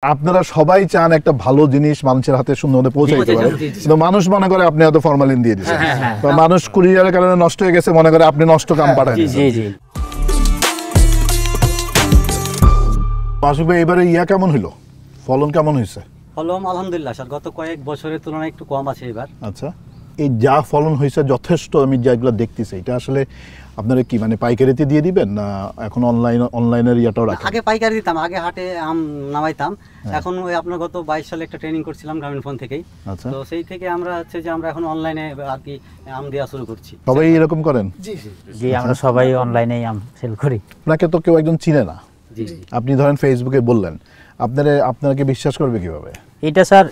আপনারা সবাই চান একটা ভালো জিনিস মানুষের হাতে সুন্দরভাবে পৌঁছাইতে পারে, কিন্তু মানুষ মনে করে আপনি হয়তো ফরমালিন দিয়ে দিচ্ছেন, বা মানুষ কুরিয়ারের কারণে নষ্ট হয়ে গেছে মনে করে আপনি নষ্ট কাম পাঠান। মাসুক ভাই, এবারে কেমন হলো, ফলন কেমন হয়েছে? ফলন আলহামদুলিল্লাহ স্যার, গত কয়েক বছরের তুলনায় একটু কম আছে এবার। আচ্ছা, এই যা ফলন হয়েছে যথেষ্ট, আমি যেগুলো দেখতেছি এটা আসলে আপনারা কি মানে পাইকারিতে দিয়ে দিবেন না এখন অনলাইনের ইয়াটাও রাখেন? আগে পাইকারি দিতাম, আগে হাটে আম নামাইতাম। এখন ওই আপনার গত 22 সালে একটা ট্রেনিং করছিলাম গ্রামীণ ফোন থেকেই। আচ্ছা, তো সেই থেকে আমরা হচ্ছে যে আমরা এখন অনলাইনে আর কি আম দেওয়া শুরু করছি। সবাই এরকম করেন? জি, আমরা সবাই অনলাইনেই আম সেল করি। আপনাকে তো কেউ একজন চিনে না, জি, আপনি ধরেন ফেসবুকে বললেন, আপনাকে বিশ্বাস করবে কিভাবে? এটা স্যার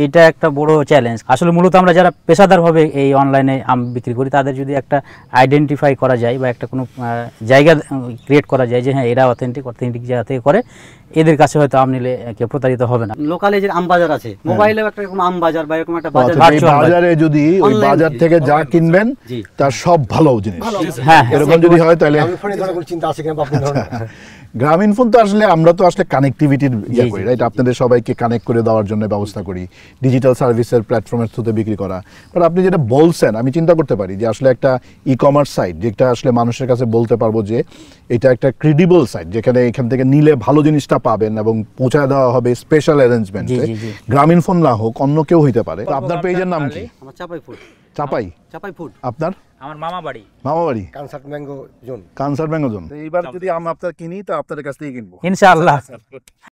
এটা একটা বড় চ্যালেঞ্জ। আসলে মূলত আমরা যারা পেশাদারভাবে এই অনলাইনে আম বিক্রি করি তাদের যদি একটা আইডেন্টিফাই করা যায় বা একটা কোনো জায়গা ক্রিয়েট করা যায় যে হ্যাঁ এরা অথেন্টিক জায়গা থেকে করে, এদের কাছে হয়তো আম নিলে কেউ প্রতারিত হবে না। লোকালে যে আম বাজার আছে, মোবাইলেও একটা এরকম আম বাজার বা এরকম একটা বাজার, বাজারে যদি ওই বাজার থেকে যা কিনবেন তার সব ভালো জিনিস, হ্যাঁ এরকম যদি হয় তাহলে চিন্তা আছে কিনা। গ্রামীণ ফোন তো আসলে আমরা তো আসলে কানেক্টিভিটির ইয়ে করি, রাইট? আপনাদের সবাইকে কানেক্ট করে দেওয়ার জন্য ব্যবস্থা করি, ডিজিটাল সার্ভিসের প্ল্যাটফর্মের থ্রুতে বিক্রি করা। বাট আপনি যেটা বলছেন আমি চিন্তা করতে পারি যে আসলে একটা ই কমার্স সাইট যেটা আসলে মানুষের কাছে বলতে পারবো যে এটা একটা ক্রেডিবল সাইট, যেখানে এখান থেকে নিলে ভালো জিনিসটা পাবেন এবং পৌঁছায় দেওয়া হবে স্পেশাল অ্যারেঞ্জমেন্টে। গ্রামীণ ফোন না হোক, অন্য কেউ হইতে পারে। আপনার পেজের নাম কি? আমার চাপাই ফুড। চাপাই ফুড। আপনার? আমার মামা বাড়ি Kansat mango zone. Kansat mango zone. এইবার যদি আম আপনার কিনি তো আপনাদের কাছ থেকে কিনবো ইনশাআল্লাহ।